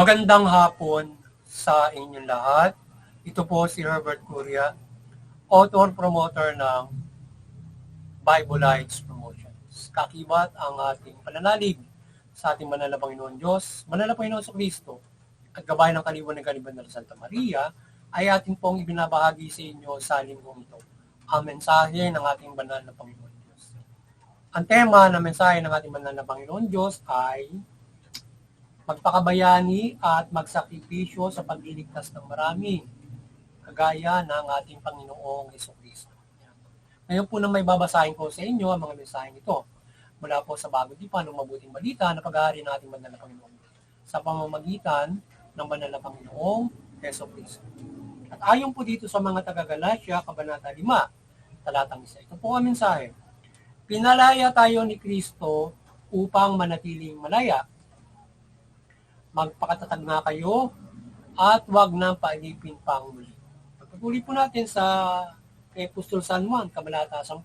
Magandang hapon sa inyong lahat. Ito po si Herbert Curia, author-promoter ng Bible Lights Promotions. Kakibat ang ating pananalig sa ating banal na Panginoon Diyos, banal na Panginoon sa Kristo, at gabay ng kaliwan ng kaliban ng Santa Maria, ay ating pong ibinabahagi sa inyo sa linggong ito. Ang mensahe ng ating banal na Panginoon Diyos. Ang tema ng mensahe ng ating banal na Panginoon Diyos ay magpakabayani at magsakripisyo sa pagliligtas ng marami, kagaya ng ating Panginoong Jesucristo. Ngayon po na may babasahin ko sa inyo ang mga mensaheng ito mula po sa Bagong Tipan ng Mabuting Balita na paghahari ng ating banal na Panginoon sa pamamagitan ng banal na Panginoong Jesucristo. At ayon po dito sa mga taga-Galatia, Kabanata 5, talatang 1. Ito po ang mensahe. Pinalaya tayo ni Kristo upang manatiling malaya. Magpakatatag na kayo at huwag nang pailipin pang muli. Pagpatuloy po natin sa Apostol San Juan, Kabanata 10,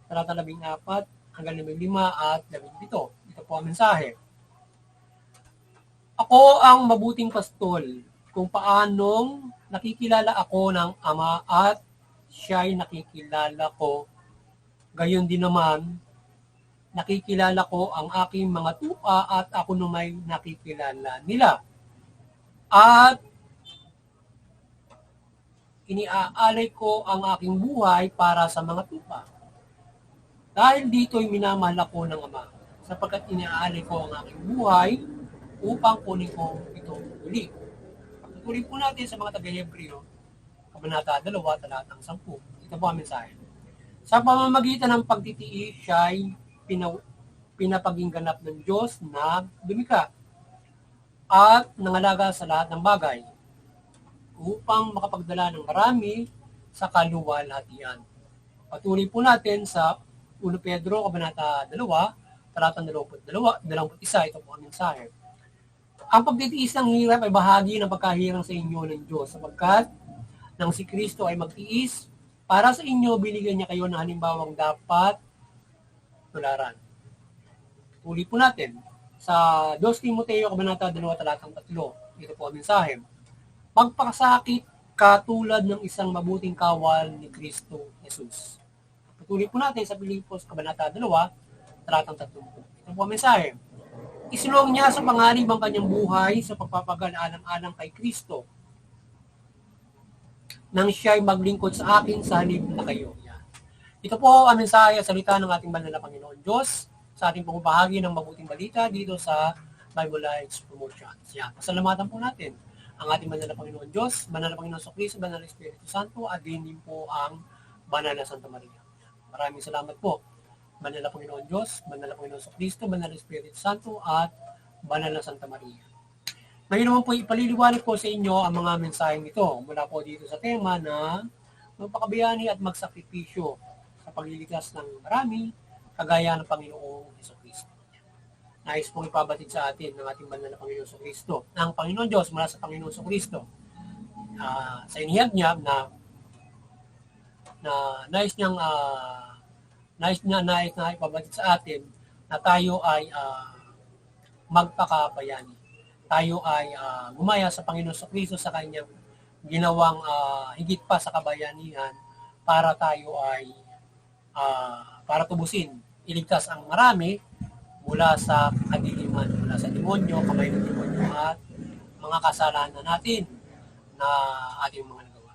talata 14 hanggang 15 at 17. Ito po ang mensahe. Ako ang mabuting pastol kung paanong nakikilala ako ng Ama at siya'y nakikilala ko. Gayon din naman, nakikilala ko ang aking mga tupa at ako namay nakikilala nila. At iniaalay ko ang aking buhay para sa mga tupa. Dahil dito'y minamahal ako ng Ama, sapagkat iniaalay ko ang aking buhay upang kunin ko ito muli. Pagtutuloy po natin sa mga taga-Hebreo, Kabanata 2, talatang 10. Ito po ang mensahe. Sa pamamagitan ng pagtitiis, siya'y pinapaging ganap ng Diyos na lumikha at nangalaga sa lahat ng bagay upang makapagdala ng marami sa kaluwalhatian. Patuloy po natin sa 1 Pedro, Kabanata 2, talatang 21. Ito po ang mensahe. Ang pagtitiis ng hirap ay bahagi ng pagkahirang sa inyo ng Diyos sapagkat nang si Kristo ay magtiis, para sa inyo binigyan niya kayo ng halimbawang dapat tularan. Tuloy po natin sa 2 Timoteo, Kabanata 2, talatang 3. Ito po ang mensahe. Magpakasakit katulad ng isang mabuting kawal ni Kristo Jesus. Patuloy po natin sa Pilipos, Kabanata 2, talatang 30. Ito po ang mensahe. Isulong niya sa panganib ang kanyang buhay sa pagpapagal-alang-alang kay Kristo nang siya'y maglingkod sa akin sa halip na kayo. Yan. Ito po ang mensahe at salita ng ating banal na Panginoon Diyos sa ating pumabahagi ng mabuting balita dito sa Bible Lights Promotions. Yan. Pasalamatan po natin ang ating banal na Panginoon Diyos, banal na Panginoon Jesucristo, banal na Espiritu Santo, at din po ang banal na Santa Maria. Maraming salamat po. Banal na Panginoon Diyos, banal na Panginoon Jesucristo, banal na Espiritu Santo, at banal na Santa Maria. Ngayon naman po ipaliliwanag ko sa inyo ang mga mensaheng ito mula po dito sa tema na magpakabayani at magsakripisyo sa pagliligtas ng marami, kagaya ng Panginoong Jesucristo. Nais pong ipabatid sa atin ng ating banal na Panginoon Jesucristo, ng Panginoon Diyos mula sa Panginoon Jesucristo. Sa inihag niya na nais na ipabatid sa atin na tayo ay magpakabayani. Tayo ay gumaya sa Panginoon Jesucristo sa kanyang ginawang higit pa sa kabayanihan para tayo ay para tubusin, iligtas ang marami mula sa kadiliman, mula sa demonyo, kamay ng demonyo at mga kasalanan natin na ating mga nagawa.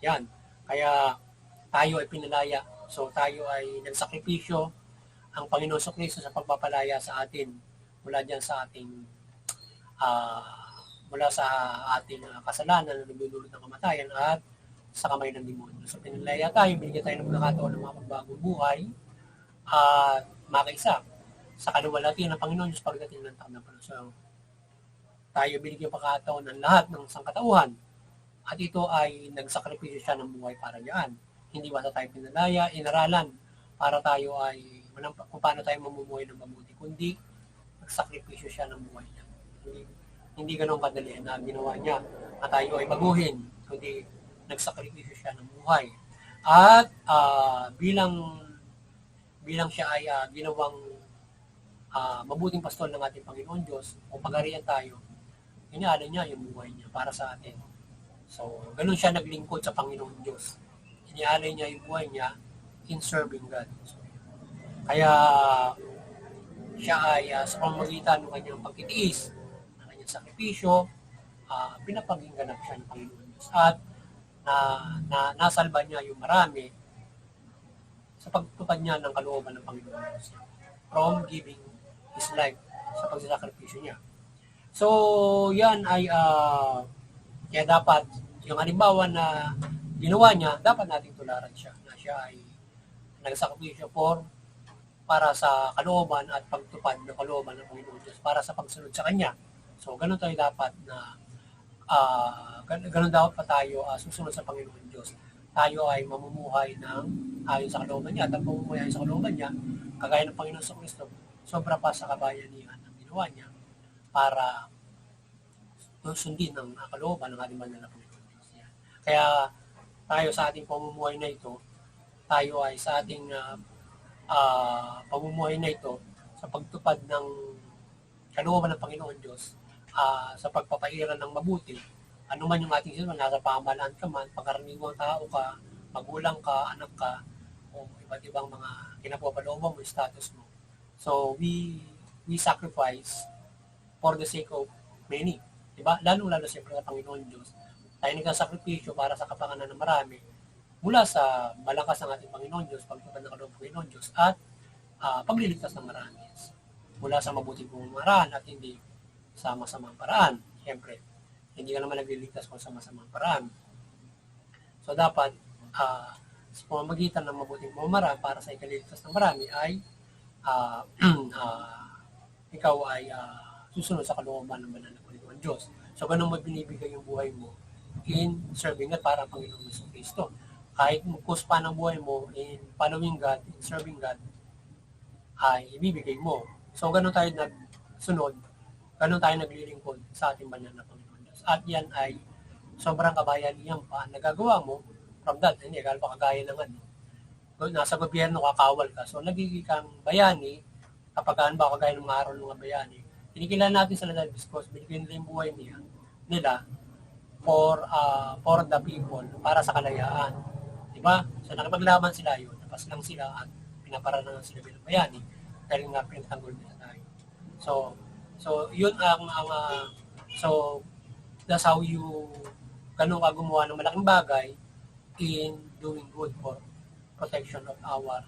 Yan. Kaya tayo ay pinalaya. So tayo ay nagsakripisyo ang Panginoon Jesucristo sa pagpapalaya sa atin mula diyan sa ating kasalanan na nagdudulot ng kamatayan at sa kamay ng demonyo. So pinalaya tayo, binigyan tayo ng pagkakataon ng mga pagbagong buhay at makaisa sa kaluwalhatian ng Panginoon Diyos pagdating ng taon ng panahon. So tayo binigyan pagkakataon ng lahat ng sangkatauhan at ito ay nagsakripisyo siya ng buhay para diyan. Hindi basta tayo pinalaya, inaralan para tayo ay kung paano tayo mamumuhay ng mabuti, kundi nagsakripisyo siya ng buhay niya. Hindi ganun kadali na ginawa niya at tayo ay baguhin, kundi nagsakripisyo siya ng buhay. At bilang siya ay ginawang mabuting pastol ng ating Panginoon Diyos, kung pagarian tayo, inialay niya yung buhay niya para sa atin. So, ganun siya naglingkod sa Panginoon Diyos. Inialay niya yung buhay niya in serving God. So, kaya siya ay sa pamamagitan ng kanyang pagtitiis, ng kanyang sakripisyo, pinapagingganap siya ng Panginoon Diyos. At nasalba niya yung marami sa pagtupad niya ng kalooban ng Panginoon Diyos from giving His life sa pagsasakripisyo niya. So, yan ay kaya dapat yung halimbawa na ginawa niya, dapat nating tularan siya na siya ay nagsakripisyo para sa kalooban at pagtupad ng kalooban ng Panginoon Diyos para sa pagsunod sa Kanya. So, ganun tayo dapat na ganun dapat pa tayo susunod sa Panginoon Diyos. Tayo ay mamumuhay ng ayon sa kalooban niya. At ang mamumuhay ayon sa kalooban niya, kagaya ng Panginoon sa Kristo, sobra pa sa kabayanihan ang ginawa niya para sundin ang kalooban ng ating banal na Panginoon Diyos. Yan. Kaya tayo sa ating pamumuhay na ito, tayo ay sa ating pamumuhay na ito sa pagtupad ng kalooban ng Panginoon Diyos, sa pagpapairal ng mabuti, ano man yung ating sino, nasa pamahalaan ka man, pangkaraniwang tao ka, magulang ka, anak ka, o iba't ibang mga kinapapalooban mo, status mo. So, we sacrifice for the sake of many. Diba? Lalo siyempre sa Panginoon Diyos. Tayo nagsasakripisyo para sa kapakanan ng marami mula sa malakas ng ating Panginoon Diyos, pagtupad ng kalooban ng Panginoon Diyos, at pagliligtas ng marami. Mula sa mabuting pumaraan at hindi sa masamang paraan. Siyempre, hindi ka naman nagliligtas kung sa masamang paraan. So, dapat sa pamamagitan ng mabuting pumaraan para sa ikaliligtas ng marami ay ikaw ay susunod sa kalooban ng banal na Panginoon Diyos. So, ganun mo binibigay yung buhay mo in serving God para ang Panginoon Yesu Cristo. Kahit kuspa ng buhay mo in following God, in serving God, ay ibibigay mo. So, ganun tayo nagsunod, ganun tayo naglilingkod sa ating banal na Panginoon Diyos. At yan ay sobrang kabayanihan pa nagagawa mo from that. Hindi, pa kagaya ng nasa gobyerno kakawal ka. So, nagiging kang bayani, kapag ba kagaya ng mga araw ng mga bayani, kinikilala natin sila dahil because binigyan nila yung buhay nila for the people, para sa kalayaan. Diba? So, nakipaglaban sila yun. Napas lang sila at pinaparangan sila bilang bayani dahil nga pinatanggol nila tayo. So yun so that's how you ganun ka gumawa ng malaking bagay in doing good for protection of our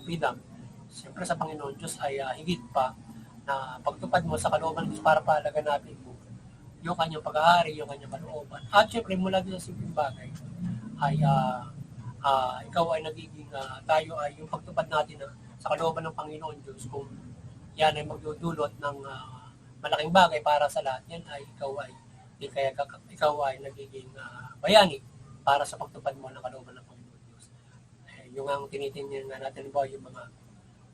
freedom. Siyempre sa Panginoon Diyos ay higit pa na pagtupad mo sa kalooban Diyos para palaganapin mo yung kanyang pag-aari, yung kanyang kalooban. At siyempre mula din sa simpleng bagay ay ikaw ay nagiging tayo ay yung pagtupad natin sa kalooban ng Panginoon Diyos, kung yan ay magdudulot ng malaking bagay para sa lahat, yan ay ikaw ay nagiging bayani para sa pagtupad mo ng kalooban ng Panginoon Diyos. Yung ang tinitingnan nga natin ba yung mga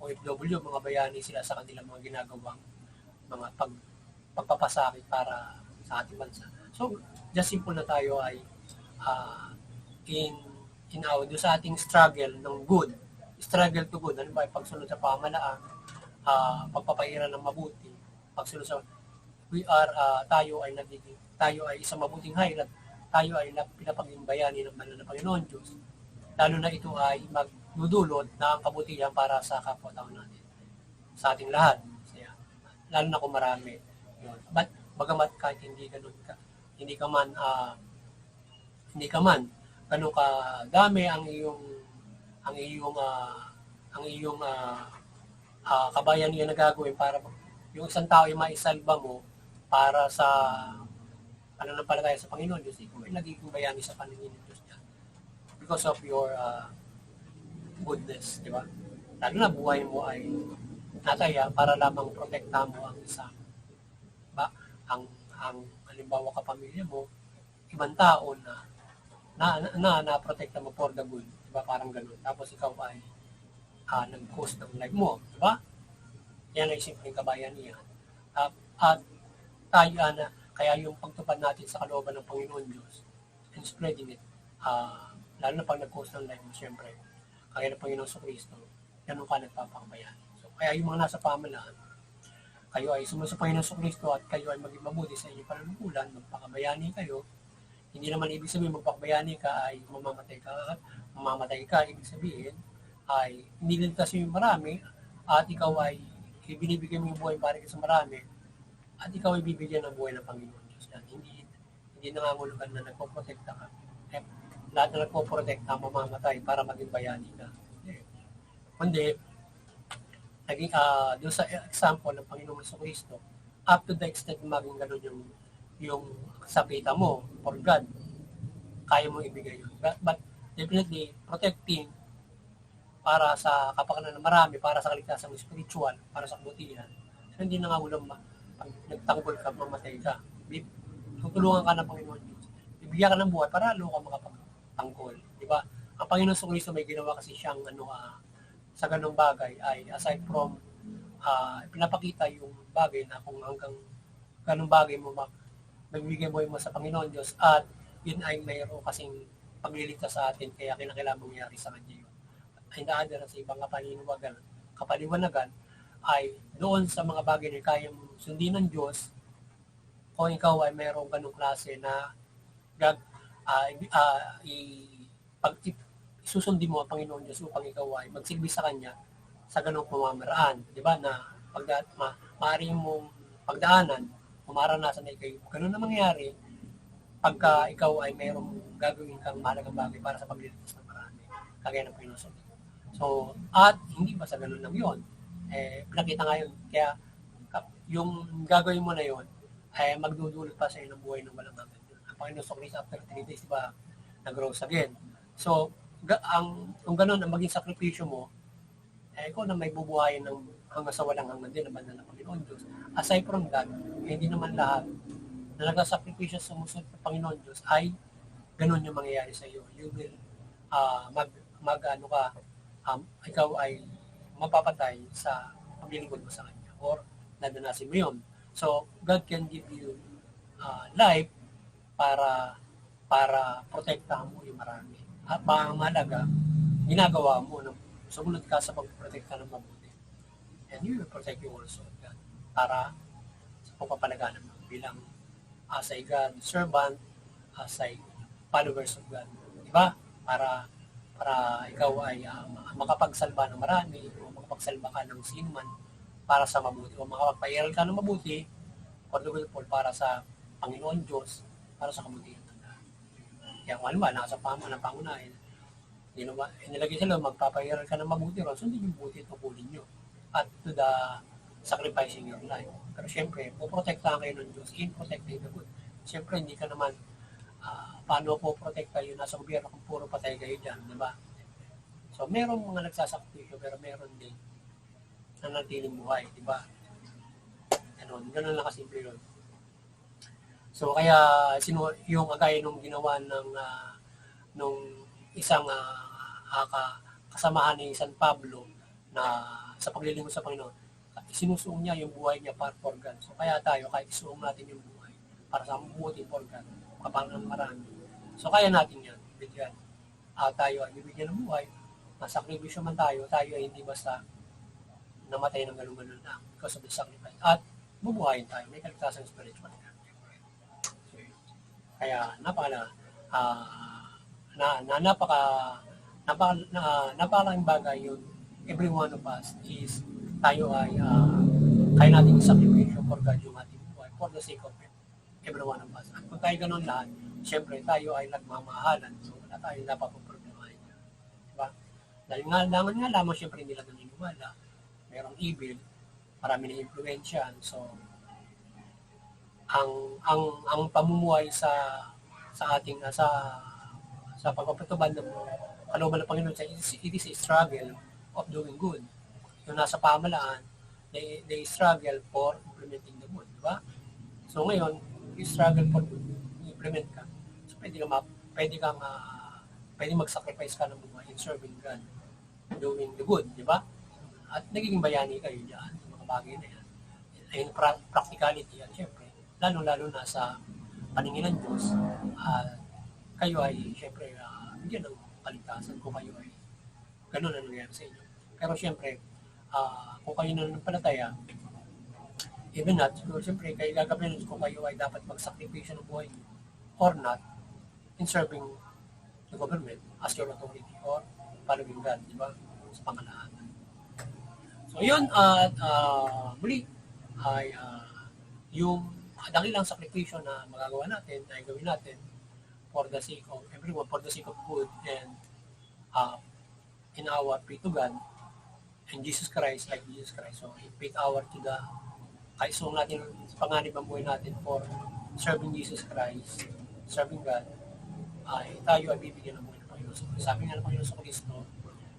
OFW, mga bayani sila sa kanilang mga ginagawang mga pagpapasakit para sa ating bansa. So, just simple na tayo ay in our sa ating struggle ng good, struggle to good, ano ba, pagsunod sa pamahalaan, pagpapairal ng mabuti, pagsunod sa tayo ay isang mabuting hayat, tayo ay pinapaging bayani ng banal na Panginoon Diyos, lalo na ito ay magdudulot na ang kabutihan para sa kapwa-tao natin, sa ating lahat, lalo na kung marami yun. But bagamat kahit hindi ka man ganun ka dami ang iyong kabayanihan na gagawin para yung isang tao ay maisalba mo para sa pananampalataya sa Panginoon Diyos, ikaw ay nagiging bayani sa paningin ng Diyos niya because of your goodness, di ba? Lalo na buhay mo ay nataya para lamang protektahan mo ang isang ang halimbawa kapamilya mo, ibang tao na protekta mo for the good, di ba? Parang ganun. Tapos ikaw ay nag-cost ng life mo, di ba? Yan ay simpleng kabayanihan. At tayo kaya yung pagtupad natin sa kalooban ng Panginoon Diyos and spreading it, lalo na pag nag-cost ng life mo, siyempre, kaya ng Panginoon sa Kristo, ganun ka nagpapakabayani. So, kaya yung mga nasa pamahalaan, kayo ay sumusuporta ng Kristo at kayo ay maging mabuti sa inyong pananagulan, magpakabayani kayo. Hindi naman ibig sabihin magpakabayani ka ay mamamatay ka, ibig sabihin ay niligtas yung marami at ikaw ay ibinibigay mo yung buhay para sa marami at ikaw ay bibigyan ng buhay ng Panginoon Diyos. Yan. Hindi nangangulugan na nagpoprotekta ka. Eh, lahat na nagpoprotekta mamamatay para maging bayani ka. Kundi, doon sa example ng Panginoon Kristo, up to the extent maging ganun yung sapita mo for God, kaya mo ibigay yun. But definitely, protecting para sa kapakanan ng marami, para sa kaligtasan ng spiritual, para sa kabutihan. So, hindi na nga ulang pag nagtanggol ka, mamatay ka. Tutulungan ka ng Panginoon Diyos. Ibigyan ka ng buhay para lalo ka makapagtanggol. Di ba? Ang Panginoon Kristo may ginawa kasi siyang sa ganung bagay ay aside from pinapakita yung bagay na kung hanggang ganung bagay mo magbibigay mo sa Panginoon Diyos at yun ay mayroon kasing pagliligtas sa atin kaya kinakailangan mangyari sa Kanya yun. Ay naadara sa ibang kapaliwanagan ay doon sa mga bagay na kaya mong sundin ng Diyos kung ikaw ay mayroong ganung klase na susundin mo ang Panginoon Diyos upang ikaw ay magsilbi sa Kanya sa ganung pamamaraan. Di ba? Na maaari mong pagdaanan, maranasan na ikaw, ganun na mangyari pagka ikaw ay mayroong gagawin kang mahalagang bagay para sa pagliligtas ng marami, kagaya ng Panginoon. So, at hindi ba sa ganun lang yun? Pinakita nga yun. Kaya, yung gagawin mo na yun, ay magdudulot pa sa iyo ng buhay ng walang hanggan. Ang Panginoon Kristo after 3 days, di ba, nag-rose again. So, kung ganun ang maging sakripisyo mo, ikaw na may bubuhayin ng hanggang sa walang hanggan din, ang banal ng Panginoon Diyos. Aside from that, hindi naman lahat na nagsasakripisyo sa musunod ng Panginoon Diyos ay ganun yung mangyayari sa iyo. You will ikaw ay mapapatay sa paglilingkod mo sa Kanya or nadanasin mo yun. So, God can give you life para protektahan mo yung marami. At mahalaga, ginagawa mo na sumunod ka sa pagprotekta ng mabuti. And you will protect you also, God, para sa pagpapalaganap mo bilang as a God servant, as a followers of God. Diba? Para ikaw ay makapagsalba ng marami o makapagsalba ka ng sinuman para sa mabuti o makapagpairal ka ng mabuti for the will para sa Panginoon Diyos, para sa kabutihan ng lahat. Kaya kung alam ba, nasa pangunahin, inilagay sila, magpapairal ka ng mabuti ron, sundin yung buti at tungkulin nyo at to the sacrificing your life. Pero syempre, puprotektahan kayo ng Diyos in protecting the good. Syempre, hindi ka naman paano po protekta yun nasa gobyerno kung puro patay kayo dyan, di ba? So, meron mga nagsasakripisyo, pero meron din na natiling buhay, di ba? Ganun lang kasimple yun. So, kaya yung agaya nung ginawa nung isang kasamahan ni San Pablo na sa paglilingkod sa Panginoon, sinusuong niya yung buhay niya para for God. So, kaya tayo, kahit isuong natin yung buhay para sa mabuti for God, kapangan marami. So, kaya natin yan. Bigyan. Tayo ay bibigyan ng buhay. Masakripisyo man tayo ay hindi basta namatay ng galong-galong lang because of the sacrifice. At bubuhayin tayo. May kaligtasan spiritual. So, kaya napakalaking bagay yun. Every one of us is tayo ay kaya natin isakripisyo for God yung ating buhay for the sake of it. Every one of us. At kung tayo ganun lahat, siyempre tayo ay nagmamahalan. So, wala tayo napapaproblemahin. Diba? Dahil nga lamang siyempre hindi lang naniniwala. Merong evil, marami na influensyan. So, ang pamumuhay sa ating sa pagpapatubad ng kalooban ng Panginoon, it is a struggle of doing good. Yung nasa pamalaan, they struggle for implementing the good, di ba? So ngayon, you struggle for good, implement ka. So pwede mag-sacrifice ka ng buhay in serving God, doing the good, di ba? At nagiging bayani kayo diyan sa mga bagay na yan. Ayun, practicality yan, syempre. Lalo-lalo na sa paningin ng Diyos, kayo ay, syempre, bigyan ng kaligtasan kung kayo ay ganun na nangyari sa inyo. Pero syempre, kung kayo nananampalataya, Even not, siguro siyempre, kayo gagabihin kung kayo ay dapat magsakripisyo ng buhay niyo or not in serving the government as your authority or following God, di ba? Sa pangalanan. So, yun, at muli, ay yung dakilang sakripisyo na magagawa natin, ay gawin natin for the sake of everyone, for the sake of good and in our faith to God and Jesus Christ, like Jesus Christ. So, in faith hour to the kaisong natin sa panganib ang buhay natin for serving Jesus Christ, serving God, ay tayo ay bibigyan ng buhay ng Panginoon. Sabi nga ng Panginoon sa Kristo,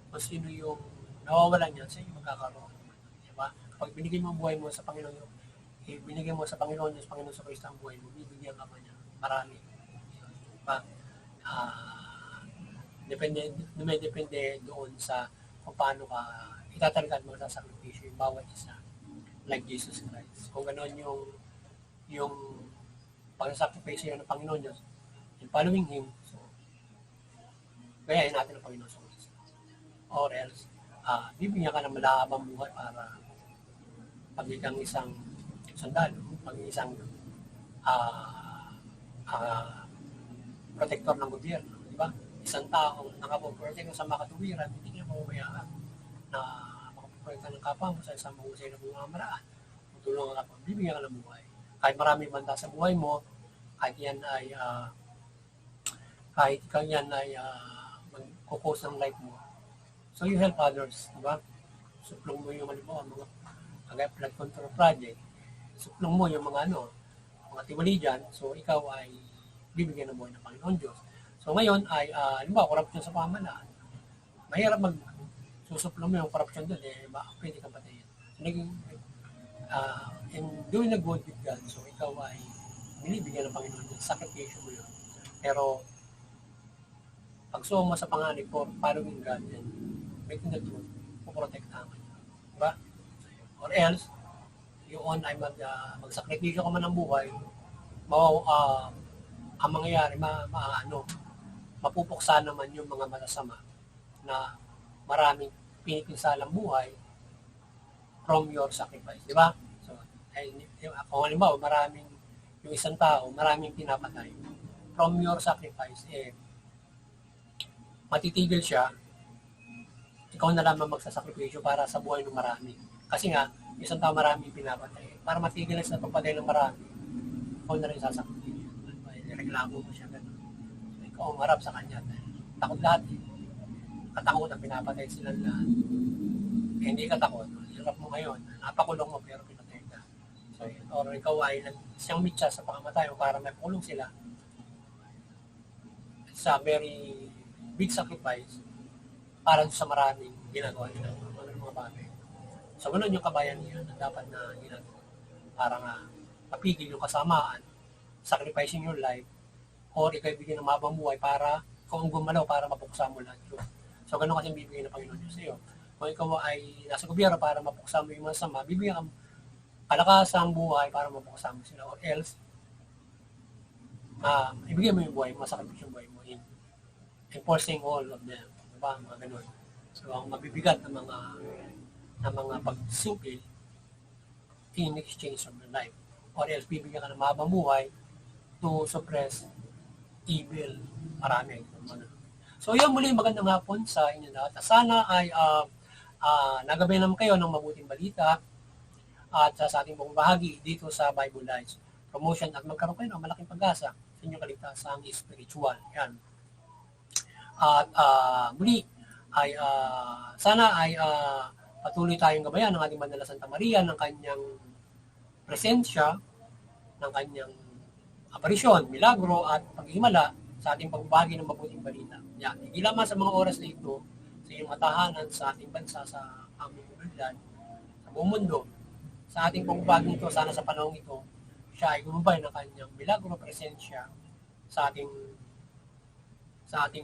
kung sino yung nawawalan niyan, sa iyo magkakaroon. Diba? Kapag binigay mo ang buhay mo sa Panginoon, binigay mo sa Panginoon, sa Panginoon sa Kristo ang buhay mo, bibigyan ka pa niya. Marami. Diba? Depende doon sa kung paano ka itatalagaan mo sa sakripisyo yung bawat isa like Jesus Christ. Kung gano'n yung pag-sacrifice ng Panginoon Diyos in following Him, so gayahin natin ang Panginoon sa Kristo. Or else, bibigyan ka ng malahabang buhay para pag isang sundalo, pag isang protector ng gobyerno, di ba? Isang tao nakapoprotect sa makatuwiran, hindi niya mababayaan na makapoprotect ng kapwa mo sa isang mahusay na bumamaraan. Tutulungan ka pa, bibigyan ka ng buhay. Kahit marami banta sa buhay mo, kahit yan ay mag-cause ng life mo. So you help others, di ba? Suplong mo yung mga kagaya flood control project, suplong mo yung mga mga tiwali dyan, so ikaw ay bibigyan ng buhay ng Panginoon Diyos. So ngayon ay, korupsyon sa pamahalaan, mahirap susuplong mo yung korupsyon doon, pwede kang patayin. So, in doing a good with God, so ikaw ay binibigyan ng Panginoon Diyos, sakripisyo mo yun. Pero, pag mo sa panganib for following God and making the truth, puprotektahan ka niya. Diba? Or else, yun ay magsakripisyo ka man ng buhay, ang mangyayari, mapupuksa naman yung mga malasama na maraming pinipisalang buhay from your sacrifice, di ba? So, kung halimbawa, yung isang tao, maraming pinapatay from your sacrifice, matitigil siya, ikaw na lamang magsasakripisyo para sa buhay ng marami. Kasi nga, isang tao maraming pinapatay. Para matigil sa pagpatay ng marami, ikaw na rin sasakripisyo. Reklamo mo siya gano'n. So, ikaw umarap sa kanya. Takot lahat Katakot ang pinapatay silang lahat. Hindi ka takot. Hirap mo ngayon. Napakulong mo pero pinatay ka. So, or ikaw ay siyang mitya sa pakamatay o para may kulong sila. It's a very big sacrifice para sa maraming ginagawa nila. Mga bagay. So, gano'n yung kabayan niya na dapat na ginagawa. Para nga mapigil yung kasamaan, sacrificing your life, or ikaw bigyan ng mabang buhay para kung gumalaw para mapuksa mo lahat yun. So, ganun kasi bibigyan ng Panginoon Diyos sa iyo. Kung ikaw ay nasa gobyerno para mapuksa mo yung mga sama, bibigyan ka kalakasang buhay para mapuksa mo sila. Or else, ibigay mo yung buhay mo, sakripisyo yung buhay mo in enforcing all of them. Diba? Mga ganun. So, ang mabibigat ng mga pagsupil in exchange of your life. Or else, bibigyan ka ng mahabang buhay to suppress evil. Marami. So, yun muli, magandang hapon sa inyo lahat. Sana ay nagabayan naman kayo ng mabuting balita at sa ating buong bahagi dito sa Bible Lives Promotion at magkaroon kayo ng malaking pag-asa sa inyong kaligtasang spiritual. Yan. At muli, ay sana ay patuloy tayong gabayan ng ating Banal na Santa Maria ng kanyang presensya, ng kanyang aparisyon, milagro at paghihimala sa ating pagbahagi ng mabuting balita. Yan. Hindi lamang sa mga oras na ito, sa iyong matahanan, sa ating bansa, sa aming komunidad, sa buong mundo, sa ating pagbahagi ito, sana sa panahon ito, siya ay gumabay ng kanyang milagro presensya sa ating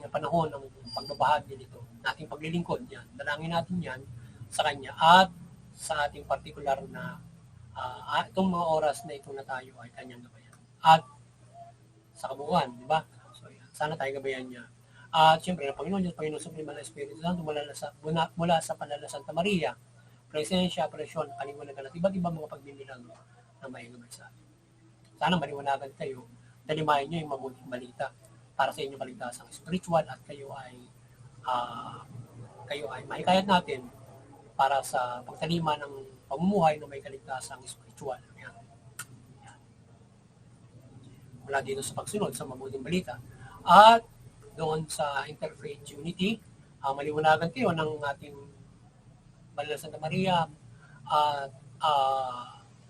panahon ng pagbabahagi nito, nating paglilingkod yan. Dalangin natin yan sa kanya at sa ating partikular na itong mga oras na ito na tayo ay kanyang gabayan. At sa kabuuan, di ba? So, sana tayo gabayan niya. At siyempre, ng Panginoon Diyos, Panginoon Supremo na Espiritu Santo, mula sa Banal na Santa Maria, presensya, presyon, kaliwanagan at iba't ibang mga pagbibilang na maigabay sa atin. Sana maliwanagan kayo, dalimayan nyo yung mabuting balita para sa inyong kaligtasang spiritual at kayo ay mahikayat natin para sa pagtalima ng pamumuhay na may kaligtasang spiritual. Yan. Mula dito sa pagsunod sa mabuting balita. At doon sa Interfaith Unity, maliwanagan kayo ng ating Banal na Santa Maria at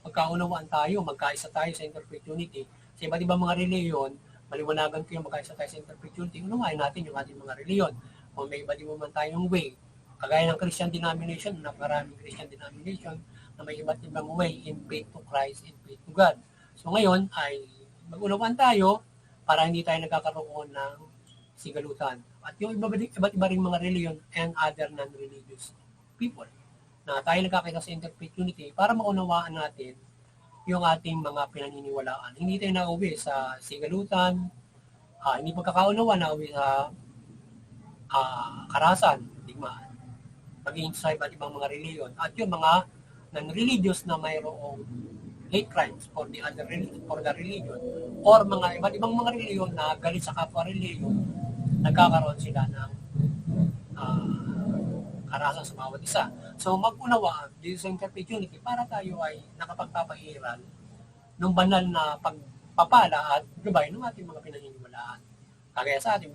magkaunawaan tayo, magkaisa tayo sa Interfaith Unity. Sa iba't ibang mga reliyon, maliwanagan kayo magkaisa tayo sa Interfaith Unity. Unawain natin yung ating mga reliyon. Kung may iba't ibang tayong way, kagaya ng Christian denomination, napakaraming Christian denomination na may iba't ibang way in faith to Christ, in faith to God. So ngayon ay mag-unawaan tayo para hindi tayo nagkakaroon ng sigalutan. At yung iba't iba rin mga reliyon and other non-religious people na tayo nagkakita sa Interfaith Unity para maunawaan natin yung ating mga pinaniniwalaan. Hindi tayo nauwi sa sigalutan, hindi pagkakaunawa nauwi sa karahasan, digmaan, maging sa iba't ibang mga reliyon. At yung mga non-religious na mayroong hate crimes for the other religion, for the religion, or mga iba't ibang mga reliyon na galit sa kapwa reliyon, nagkakaroon sila ng karahasan sa bawat isa. So mag-unawaan dito sa Interfaith Unity para tayo ay nakapagpapairal ng banal na pagpapala at gabay ng ating mga pinaniniwalaan. Kagaya sa ating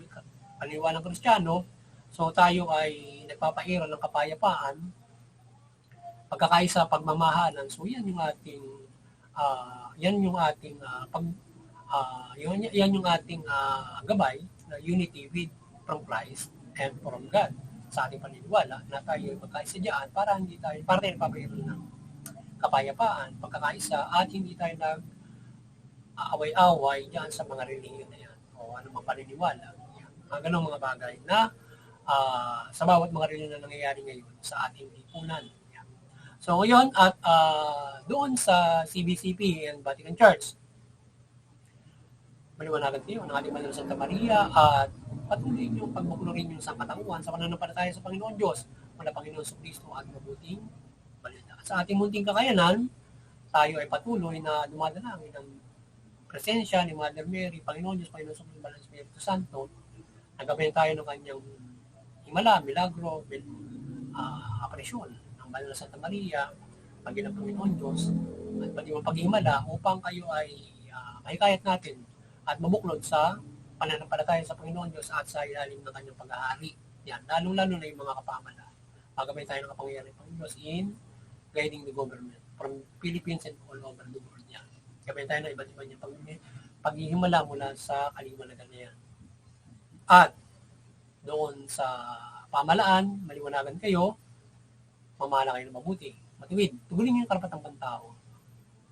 paniniwalang Kristiyano, so tayo ay nagpapairal ng kapayapaan, pagkakaisa, pagmamahalan. So yan yung ating gabay na unity with from Christ and from God sa ating paniniwala na tayo magkaisa diyan para tayo nagpapairal ng kapayapaan, pagkakaisa at hindi tayo nag-away-away diyan sa mga relihiyon na yan o anumang paniniwala. Yan. Mga ganong mga bagay na sa bawat mga relihiyon na nangyayari ngayon sa ating lipunan. Yan. So ngayon at doon sa CBCP and Vatican Church, maliwanagan kayo ng ating Banal na Santa Maria at patuloy niyong pagbuklod rin yung sangkatauhan sa pananampalataya sa Panginoon Diyos, mula Panginoon Kristo at mabuting balita. Sa ating munting kakayanan, tayo ay patuloy na dumadalangin ng presensya ni Mother Mary, Panginoon Diyos, Panginoon Kristo, Banal na Espiritu Santo. Nagabayan tayo ng kanyang himala, milagro, apresyon ng Banal na Santa Maria, pagin ng Panginoon Diyos, at pati yung paghimala upang kayo ay mahikayat natin at mabuklod sa pananampalataya sa Panginoon Diyos at sa ilalim ng kanyang paghahari. Yan, lalong-lalo na yung mga kapamalan. Pagkamay tayo ng kapangyarihan ng Panginoon Diyos in guiding the government from Philippines and all over the world. Yan. Gabay tayo ng iba't iba niyang paghihimala mula sa kalimalagan na yan. At doon sa pamalaan, maliwanagan kayo, mamahala kayo ng mabuti, matuwid, tugulin niyo yung karapatang pantao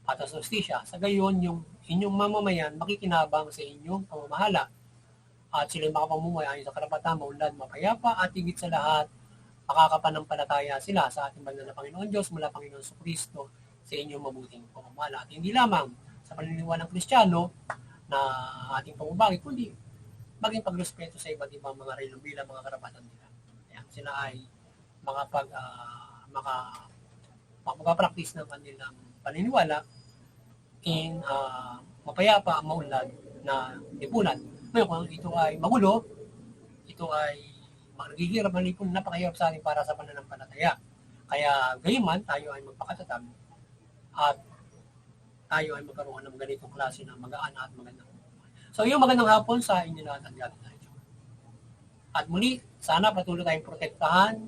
at sa justisya. Sa gayon, yung inyong mamamayan makikinabang sa inyong pamamahala at sila makapamumuhay ayon sa karapatan, maunlad, mapayapa at higit sa lahat, makakapanampalataya sila sa ating banal na Panginoon Diyos mula Panginoon Kristo sa inyong mabuting pamamahala. At hindi lamang sa paniniwala ng Kristiyano na ating pamubagi, kundi maging pagrespeto sa iba't ibang mga relihiyon bilang mga karapatan nila. Ayan, sila ay makapractice ng kanilang paniniwala in mapayapa, maunlad na lipunan. Ngayon, kung ito ay magulo, ito ay magigirap ng lipunan, napakahirap sa atin para sa pananampalataya. Kaya gayon man, tayo ay magpakatatag at tayo ay magkaroon ng ganitong klase ng magaan at magandang buhay. So, yung magandang hapon sa inyo lahat at gabi tayo. At muli, sana patuloy tayong protektahan,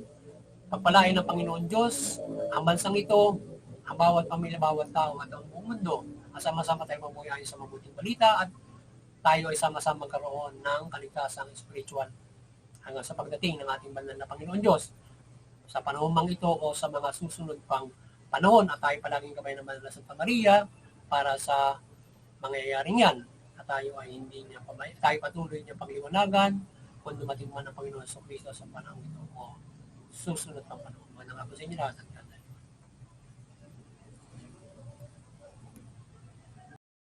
pagpalain ng Panginoon Diyos, ang bansang ito, ang bawat pamilya, bawat tao at ang buong mundo, at sama-sama tayo mabuhay sa mabuting balita at tayo ay sama-sama magkaroon ng kaligtasang spiritual hanggang sa pagdating ng ating banal na Panginoon Diyos. Sa panahon mang ito o sa mga susunod pang panahon at tayo palaging gabay ng Banal na Santa Maria para sa mangyayaring yan. At tayo ay hindi niya tayo patuloy niya pagliwanagan kung dumating man ang Panginoon sa Kristo sa panahon ito o susunod pang panahon. Magandang hapon sa inyo lahat.